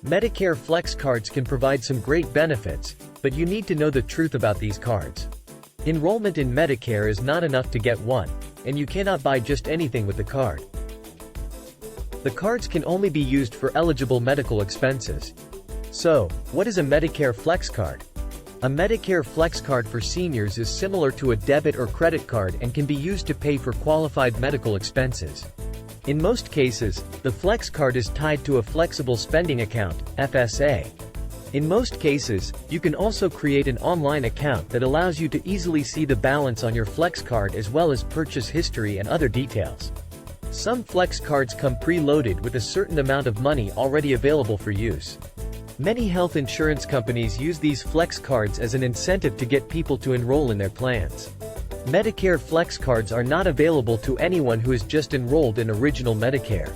Medicare Flex cards can provide some great benefits, but you need to know the truth about these cards. Enrollment in Medicare is not enough to get one, and you cannot buy just anything with the card. The cards can only be used for eligible medical expenses. So, what is a Medicare Flex card? A Medicare Flex card for seniors is similar to a debit or credit card and can be used to pay for qualified medical expenses. In most cases, the Flex card is tied to a flexible spending account, FSA. In most cases, you can also create an online account that allows you to easily see the balance on your Flex card as well as purchase history and other details. Some Flex cards come pre-loaded with a certain amount of money already available for use. Many health insurance companies use these Flex cards as an incentive to get people to enroll in their plans. Medicare Flex cards are not available to anyone who is just enrolled in Original Medicare.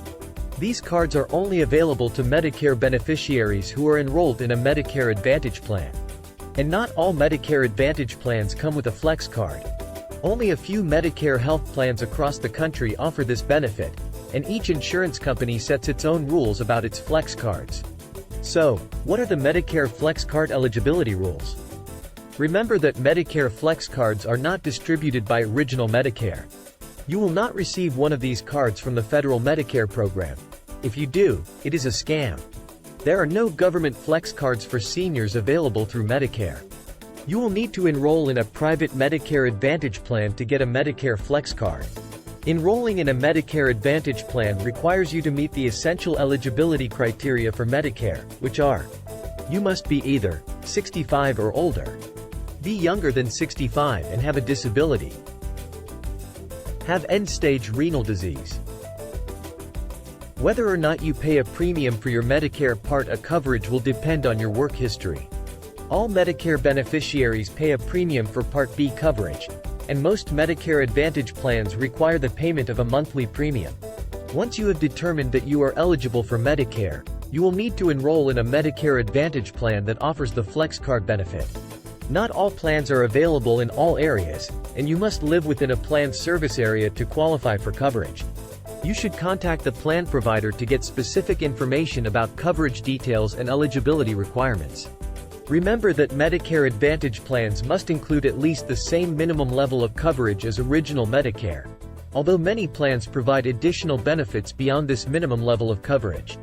These cards are only available to Medicare beneficiaries who are enrolled in a Medicare Advantage plan. And not all Medicare Advantage plans come with a Flex card. Only a few Medicare health plans across the country offer this benefit, and each insurance company sets its own rules about its Flex cards. So, what are the Medicare Flex card eligibility rules? Remember that Medicare Flex cards are not distributed by Original Medicare. You will not receive one of these cards from the federal Medicare program. If you do, it is a scam. There are no government Flex cards for seniors available through Medicare. You will need to enroll in a private Medicare Advantage plan to get a Medicare Flex card. Enrolling in a Medicare Advantage plan requires you to meet the essential eligibility criteria for Medicare, which are: you must be either 65 or older, be younger than 65 and have a disability, have end-stage renal disease. Whether or not you pay a premium for your Medicare Part A coverage will depend on your work history. All Medicare beneficiaries pay a premium for Part B coverage, and most Medicare Advantage plans require the payment of a monthly premium. Once you have determined that you are eligible for Medicare, you will need to enroll in a Medicare Advantage plan that offers the Flex card benefit. Not all plans are available in all areas, and you must live within a planned service area to qualify for coverage. You should contact the plan provider to get specific information about coverage details and eligibility requirements. Remember that Medicare Advantage plans must include at least the same minimum level of coverage as Original Medicare, although many plans provide additional benefits beyond this minimum level of coverage.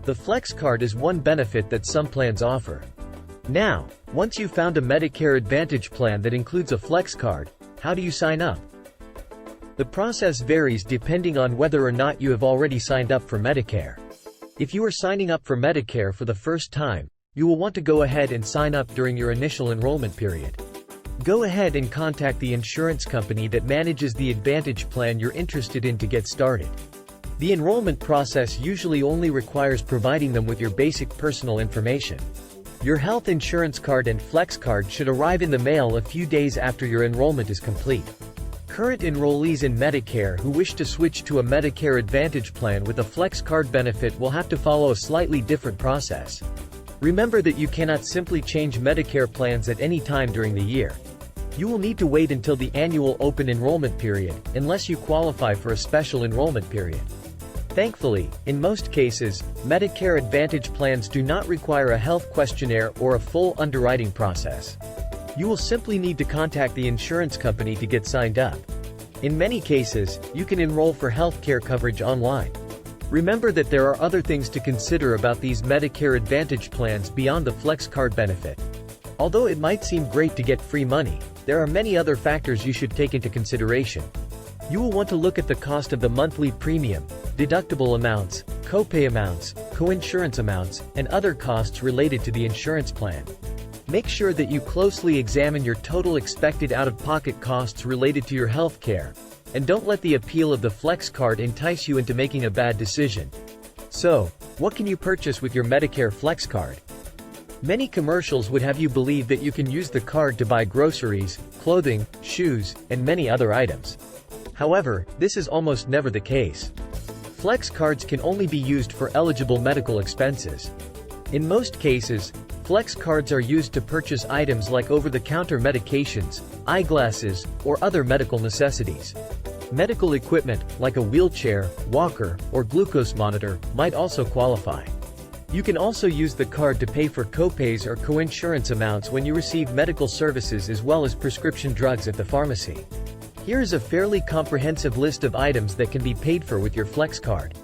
The Flex card is one benefit that some plans offer. Now, once you've found a Medicare Advantage plan that includes a Flex card, how do you sign up? The process varies depending on whether or not you have already signed up for Medicare. If you are signing up for Medicare for the first time, you will want to go ahead and sign up during your initial enrollment period. Go ahead and contact the insurance company that manages the Advantage plan you're interested in to get started. The enrollment process usually only requires providing them with your basic personal information. Your health insurance card and Flex card should arrive in the mail a few days after your enrollment is complete. Current enrollees in Medicare who wish to switch to a Medicare Advantage plan with a Flex card benefit will have to follow a slightly different process. Remember that you cannot simply change Medicare plans at any time during the year. You will need to wait until the annual open enrollment period, unless you qualify for a special enrollment period. Thankfully, in most cases, Medicare Advantage plans do not require a health questionnaire or a full underwriting process. You will simply need to contact the insurance company to get signed up. In many cases, you can enroll for healthcare coverage online. Remember that there are other things to consider about these Medicare Advantage plans beyond the Flex card benefit. Although it might seem great to get free money, there are many other factors you should take into consideration. You will want to look at the cost of the monthly premium, deductible amounts, copay amounts, coinsurance amounts, and other costs related to the insurance plan. Make sure that you closely examine your total expected out-of-pocket costs related to your health care, and don't let the appeal of the Flex card entice you into making a bad decision. So, what can you purchase with your Medicare Flex card? Many commercials would have you believe that you can use the card to buy groceries, clothing, shoes, and many other items. However, this is almost never the case. Flex cards can only be used for eligible medical expenses. In most cases, Flex cards are used to purchase items like over-the-counter medications, eyeglasses, or other medical necessities. Medical equipment, like a wheelchair, walker, or glucose monitor, might also qualify. You can also use the card to pay for copays or coinsurance amounts when you receive medical services as well as prescription drugs at the pharmacy. Here is a fairly comprehensive list of items that can be paid for with your Flex card.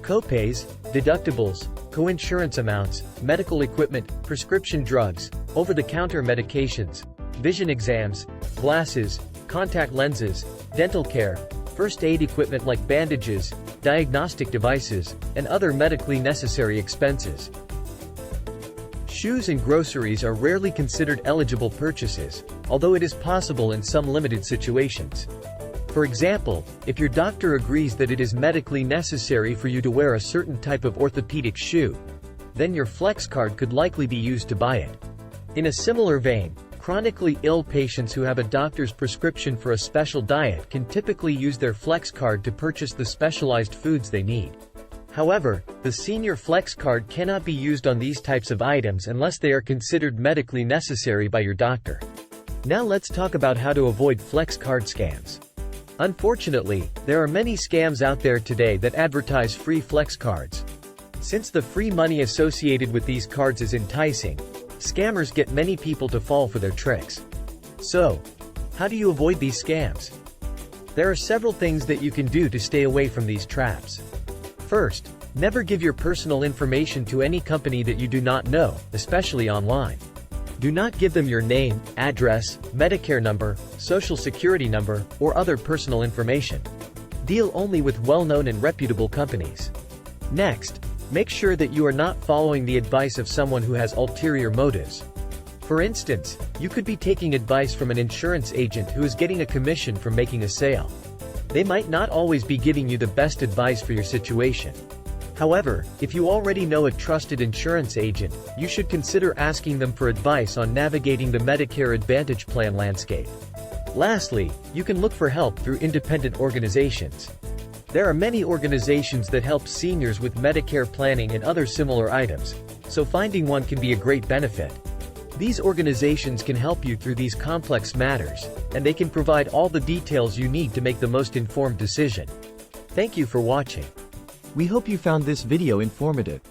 Copays, deductibles, coinsurance amounts, medical equipment, prescription drugs, over-the-counter medications, vision exams, glasses, contact lenses, dental care, first aid equipment like bandages, diagnostic devices, and other medically necessary expenses. Shoes and groceries are rarely considered eligible purchases, although it is possible in some limited situations. For example, if your doctor agrees that it is medically necessary for you to wear a certain type of orthopedic shoe, then your Flex card could likely be used to buy it. In a similar vein, chronically ill patients who have a doctor's prescription for a special diet can typically use their Flex card to purchase the specialized foods they need. However, the Senior Flex card cannot be used on these types of items unless they are considered medically necessary by your doctor. Now let's talk about how to avoid Flex card scams. Unfortunately, there are many scams out there today that advertise free Flex cards. Since the free money associated with these cards is enticing, scammers get many people to fall for their tricks. So, how do you avoid these scams? There are several things that you can do to stay away from these traps. First, never give your personal information to any company that you do not know, especially online. Do not give them your name, address, Medicare number, social security number, or other personal information. Deal only with well-known and reputable companies. Next, make sure that you are not following the advice of someone who has ulterior motives. For instance, you could be taking advice from an insurance agent who is getting a commission from making a sale. They might not always be giving you the best advice for your situation. However, if you already know a trusted insurance agent, you should consider asking them for advice on navigating the Medicare Advantage plan landscape. Lastly, you can look for help through independent organizations. There are many organizations that help seniors with Medicare planning and other similar items, so finding one can be a great benefit. These organizations can help you through these complex matters, and they can provide all the details you need to make the most informed decision. Thank you for watching. We hope you found this video informative.